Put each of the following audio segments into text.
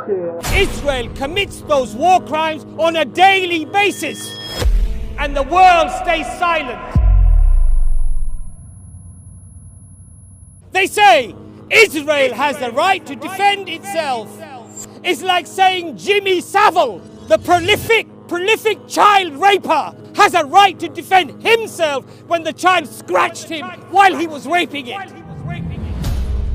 Masih. Israel commits those war crimes on a daily basis, and the world stays silent. They say Israel has the right to defend itself. It's like saying Jimmy Savile, the prolific child raper, has a right to defend himself when the child scratched him while he was raping it.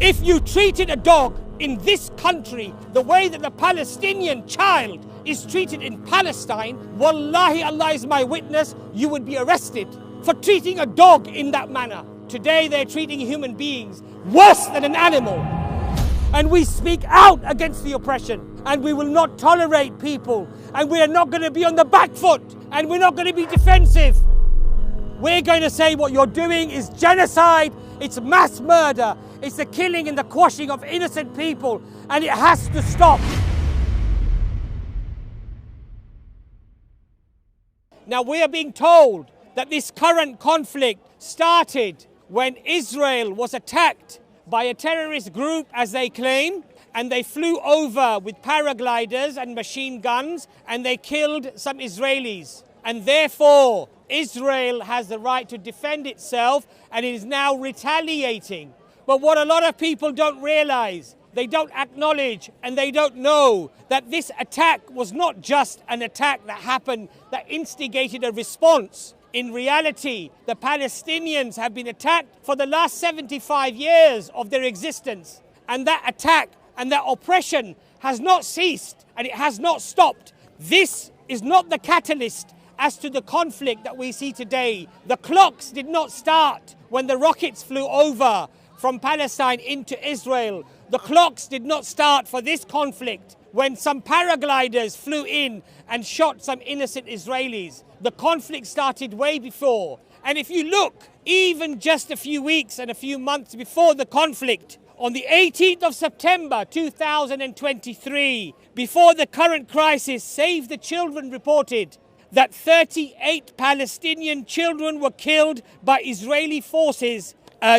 If you treated a dog in this country the way that the Palestinian child is treated in Palestine, wallahi, Allah is my witness, you would be arrested for treating a dog in that manner. Today they're treating human beings worse than an animal. And we speak out against the oppression, and we will not tolerate people, and we are not going to be on the back foot, and we're not going to be defensive. We're going to say what you're doing is genocide, it's mass murder, it's the killing and the quashing of innocent people, and it has to stop. Now we are being told that this current conflict started when Israel was attacked by a terrorist group, as they claim, and they flew over with paragliders and machine guns, and they killed some Israelis. And therefore, Israel has the right to defend itself, and it is now retaliating. But what a lot of people don't realize, they don't acknowledge, and they don't know that this attack was not just an attack that happened, that instigated a response. In reality, the Palestinians have been attacked for the last 75 years of their existence. And that attack and that oppression has not ceased, and it has not stopped. This is not the catalyst as to the conflict that we see today. The clocks did not start when the rockets flew over from Palestine into Israel. The clocks did not start for this conflict when some paragliders flew in and shot some innocent Israelis. The conflict started way before. And if you look, even just a few weeks and a few months before the conflict, on the 18th of September 2023, before the current crisis, Save the Children reported that 38 Palestinian children were killed by Israeli forces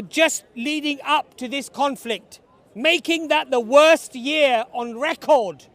just leading up to this conflict, making that the worst year on record,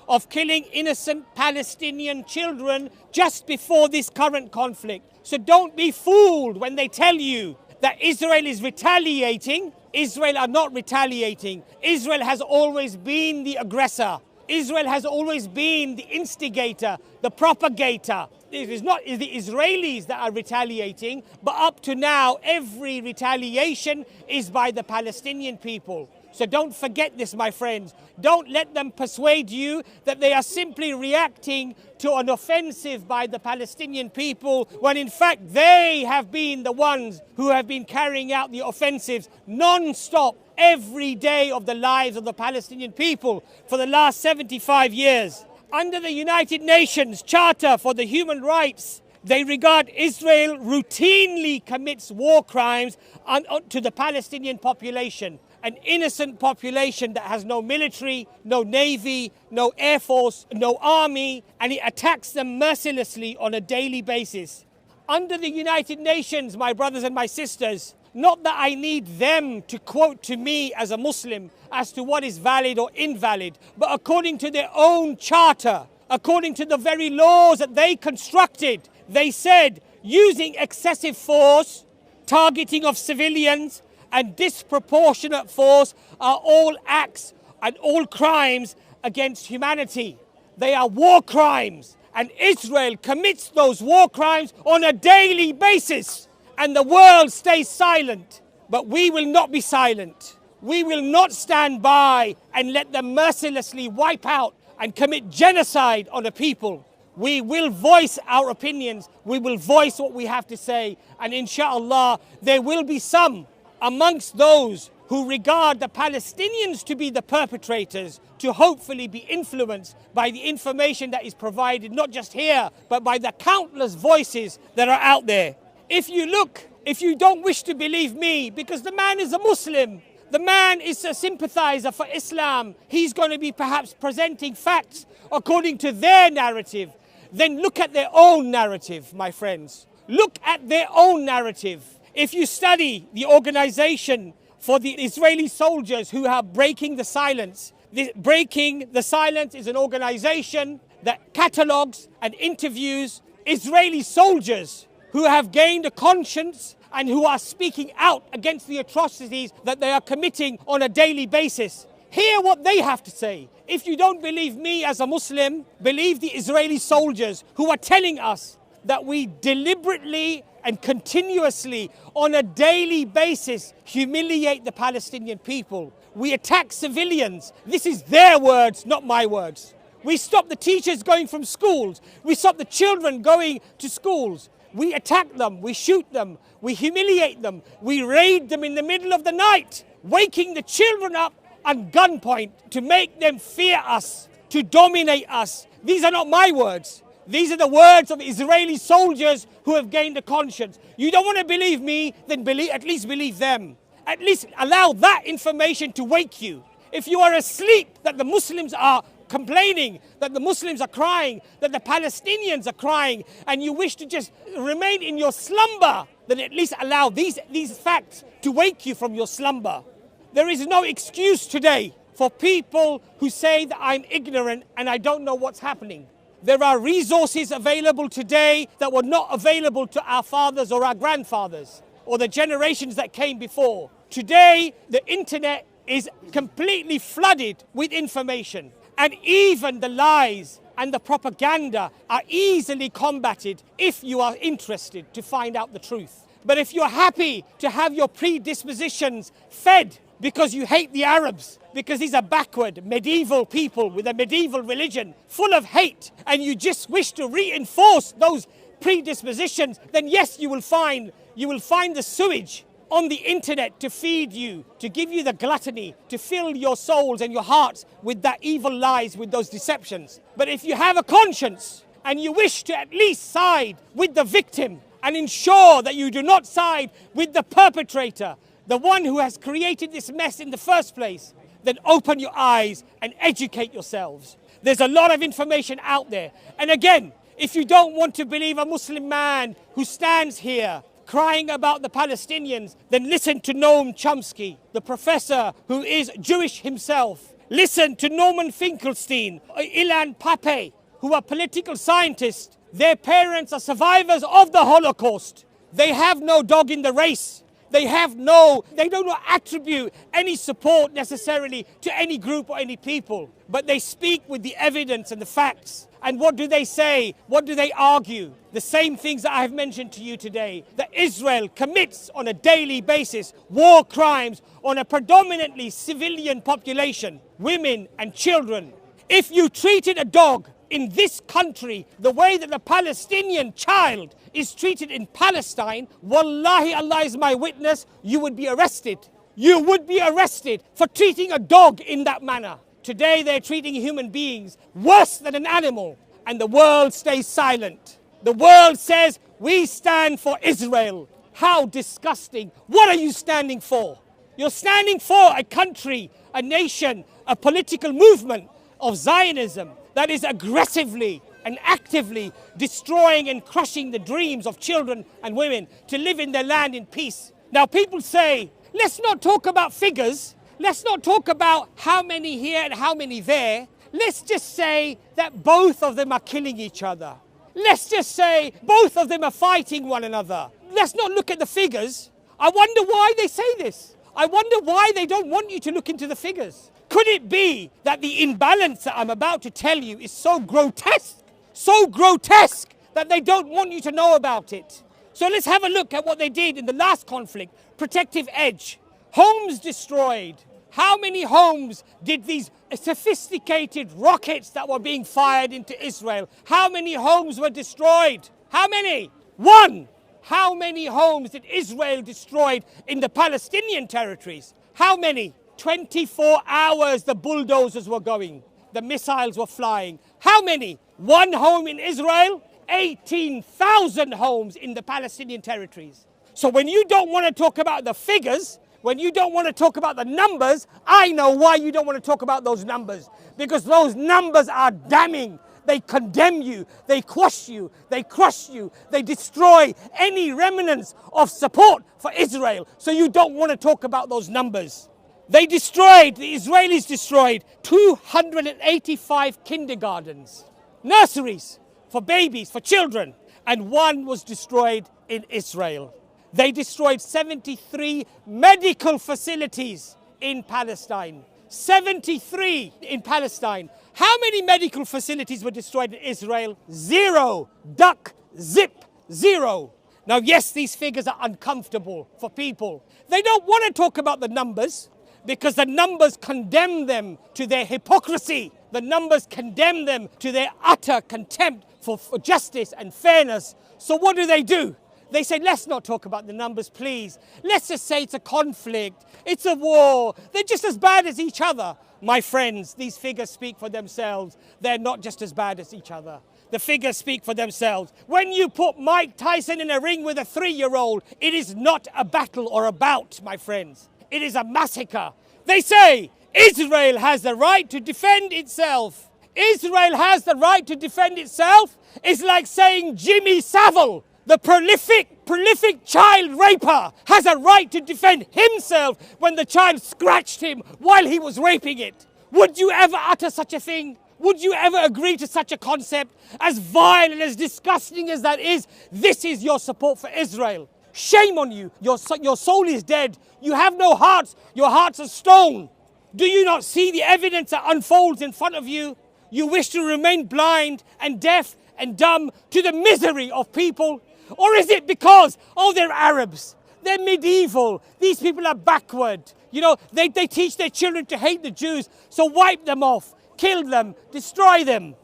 of killing innocent Palestinian children just before this current conflict. So don't be fooled when they tell you that Israel is retaliating. Israel are not retaliating. Israel has always been the aggressor. Israel has always been the instigator, the propagator. It is not the Israelis that are retaliating, but up to now, every retaliation is by the Palestinian people. So don't forget this, my friends. Don't let them persuade you that they are simply reacting to an offensive by the Palestinian people, when in fact they have been the ones who have been carrying out the offensives non-stop every day of the lives of the Palestinian people for the last 75 years. Under the United Nations Charter for the Human Rights, they regard Israel routinely commits war crimes to the Palestinian population, an innocent population that has no military, no navy, no air force, no army, and it attacks them mercilessly on a daily basis. Under the United Nations, my brothers and my sisters, not that I need them to quote to me as a Muslim as to what is valid or invalid, but according to their own charter, according to the very laws that they constructed, they said using excessive force, targeting of civilians, and disproportionate force are all acts and all crimes against humanity. They are war crimes, and Israel commits those war crimes on a daily basis, and the world stays silent. But we will not be silent. We will not stand by and let them mercilessly wipe out and commit genocide on a people. We will voice our opinions. We will voice what we have to say. And inshallah, there will be some amongst those who regard the Palestinians to be the perpetrators to hopefully be influenced by the information that is provided, not just here, but by the countless voices that are out there. If you look, if you don't wish to believe me, because the man is a Muslim, the man is a sympathizer for Islam, he's going to be perhaps presenting facts according to their narrative, then look at their own narrative, my friends. Look at their own narrative. If you study the organization for the Israeli soldiers who are breaking the silence. Breaking the Silence is an organization that catalogues and interviews Israeli soldiers who have gained a conscience and who are speaking out against the atrocities that they are committing on a daily basis. Hear what they have to say. If you don't believe me as a Muslim, believe the Israeli soldiers who are telling us that we deliberately and continuously on a daily basis humiliate the Palestinian people. We attack civilians. This is their words, not my words. We stop the teachers going from schools. We stop the children going to schools. We attack them, we shoot them, we humiliate them, we raid them in the middle of the night, waking the children up at gunpoint to make them fear us, to dominate us. These are not my words. These are the words of Israeli soldiers who have gained a conscience. You don't want to believe me, then at least believe them. At least allow that information to wake you. If you are asleep that the Muslims are complaining, that the Muslims are crying, that the Palestinians are crying, and you wish to just remain in your slumber, then at least allow these facts to wake you from your slumber. There is no excuse today for people who say that I'm ignorant and I don't know what's happening. There are resources available today that were not available to our fathers or our grandfathers or the generations that came before. Today, the internet is completely flooded with information. And even the lies and the propaganda are easily combated if you are interested to find out the truth. But if you're happy to have your predispositions fed because you hate the Arabs, because these are backward, medieval people with a medieval religion full of hate, and you just wish to reinforce those predispositions, then yes, you will find the sewage on the internet to feed you, to give you the gluttony, to fill your souls and your hearts with that evil lies, with those deceptions. But if you have a conscience and you wish to at least side with the victim and ensure that you do not side with the perpetrator, the one who has created this mess in the first place, then open your eyes and educate yourselves. There's a lot of information out there. And again, if you don't want to believe a Muslim man who stands here crying about the Palestinians, then listen to Noam Chomsky, the professor who is Jewish himself. Listen to Norman Finkelstein, Ilan Pappé, who are political scientists. Their parents are survivors of the Holocaust. They have no dog in the race. They do not attribute any support necessarily to any group or any people, but they speak with the evidence and the facts. And what do they say? What do they argue? The same things that I have mentioned to you today, that Israel commits on a daily basis war crimes on a predominantly civilian population, women and children. If you treated a dog in this country the way that the Palestinian child is treated in Palestine, wallahi, Allah is my witness, you would be arrested. You would be arrested for treating a dog in that manner. Today they're treating human beings worse than an animal, and the world stays silent. The world says, we stand for Israel. How disgusting. What are you standing for? You're standing for a country, a nation, a political movement of Zionism that is aggressively and actively destroying and crushing the dreams of children and women to live in their land in peace. Now people say, let's not talk about figures. Let's not talk about how many here and how many there. Let's just say that both of them are killing each other. Let's just say both of them are fighting one another. Let's not look at the figures. I wonder why they say this. I wonder why they don't want you to look into the figures. Could it be that the imbalance that I'm about to tell you is so grotesque that they don't want you to know about it? So let's have a look at what they did in the last conflict. Protective edge. Homes destroyed. How many homes did these sophisticated rockets that were being fired into Israel, how many homes were destroyed? How many? One. How many homes did Israel destroy in the Palestinian territories? How many? 24 hours the bulldozers were going. The missiles were flying. How many? One home in Israel, 18,000 homes in the Palestinian territories. So when you don't want to talk about the figures, when you don't want to talk about the numbers, I know why you don't want to talk about those numbers. Because those numbers are damning. they condemn you, they quash you, they crush you, they destroy any remnants of support for Israel. So you don't want to talk about those numbers. The Israelis destroyed 285 kindergartens, nurseries for babies, for children, and one was destroyed in Israel. They destroyed 73 medical facilities in Palestine. 73 in Palestine. How many medical facilities were destroyed in Israel? 0. Duck, zip, 0. Now, yes, these figures are uncomfortable for people. They don't want to talk about the numbers because the numbers condemn them to their hypocrisy. The numbers condemn them to their utter contempt for justice and fairness. So what do? They say, let's not talk about the numbers, please. Let's just say it's a conflict. It's a war. They're just as bad as each other. My friends, these figures speak for themselves. They're not just as bad as each other. The figures speak for themselves. When you put Mike Tyson in a ring with a 3-year-old, it is not a battle or a bout, my friends. It is a massacre. They say Israel has the right to defend itself. Israel has the right to defend itself. It's like saying Jimmy Savile, the prolific child raper, has a right to defend himself when the child scratched him while he was raping it. Would you ever utter such a thing? Would you ever agree to such a concept? As vile and as disgusting as that is, this is your support for Israel. Shame on you. Your soul is dead. You have no hearts. Your hearts are stone. Do you not see the evidence that unfolds in front of you? You wish to remain blind and deaf and dumb to the misery of people? Or is it because, they're Arabs, they're medieval, these people are backward. You know, they teach their children to hate the Jews, so wipe them off, kill them, destroy them.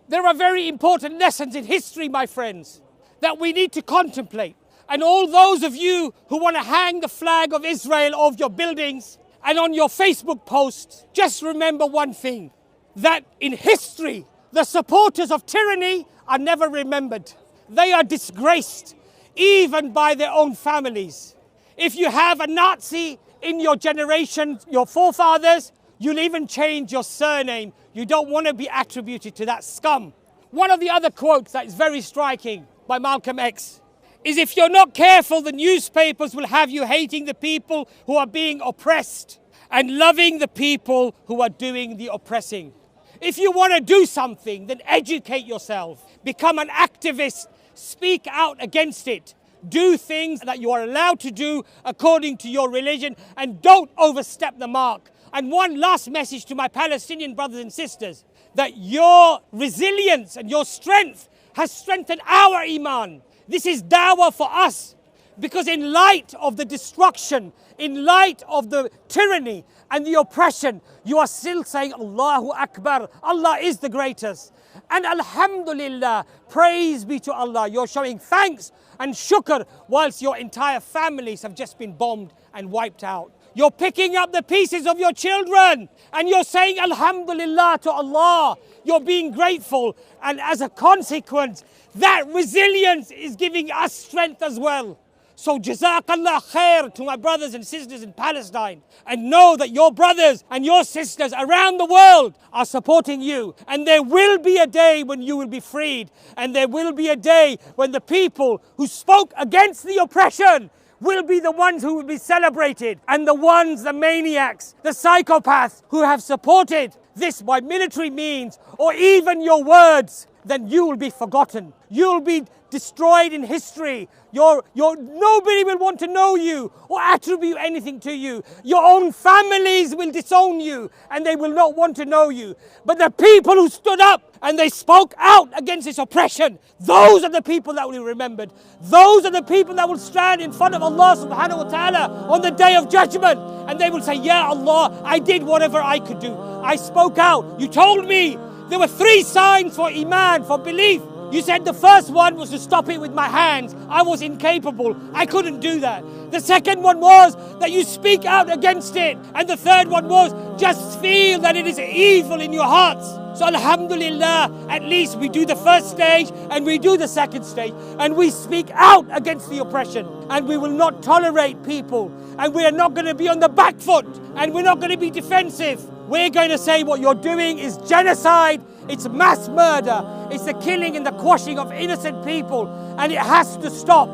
There are very important lessons in history, my friends, that we need to contemplate. And all those of you who want to hang the flag of Israel off your buildings and on your Facebook posts, just remember one thing, that in history, the supporters of tyranny are never remembered. They are disgraced, even by their own families. If you have a Nazi in your generation, your forefathers, you'll even change your surname. You don't want to be attributed to that scum. One of the other quotes that is very striking by Malcolm X is, if you're not careful, the newspapers will have you hating the people who are being oppressed and loving the people who are doing the oppressing. If you want to do something, then educate yourself. Become an activist. Speak out against it. Do things that you are allowed to do according to your religion, and don't overstep the mark. And one last message to my Palestinian brothers and sisters, that your resilience and your strength has strengthened our iman. This is dawah for us, because in light of the destruction, in light of the tyranny and the oppression, you are still saying Allahu Akbar. Allah is the greatest. And Alhamdulillah, praise be to Allah. You're showing thanks and shukr whilst your entire families have just been bombed and wiped out. You're picking up the pieces of your children and you're saying Alhamdulillah to Allah. You're being grateful, and as a consequence, that resilience is giving us strength as well. So Jazakallah khair to my brothers and sisters in Palestine, and know that your brothers and your sisters around the world are supporting you, and there will be a day when you will be freed, and there will be a day when the people who spoke against the oppression will be the ones who will be celebrated, and the maniacs, the psychopaths who have supported this by military means or even your words, then you will be forgotten. You'll be destroyed in history. Nobody will want to know you or attribute anything to you. Your own families will disown you and they will not want to know you. But the people who stood up and they spoke out against this oppression, those are the people that will be remembered. Those are the people that will stand in front of Allah subhanahu wa ta'ala on the day of judgment, and they will say, Ya Allah, I did whatever I could do. I spoke out. You told me there were 3 signs for iman, for belief. You said the first one was to stop it with my hands. I was incapable. I couldn't do that. The second one was that you speak out against it. And the third one was just feel that it is evil in your hearts. So Alhamdulillah, at least we do the first stage and we do the second stage. And we speak out against the oppression. And we will not tolerate people. And we are not going to be on the back foot. And we're not going to be defensive. We're going to say what you're doing is genocide, it's mass murder, it's the killing and the quashing of innocent people, and it has to stop.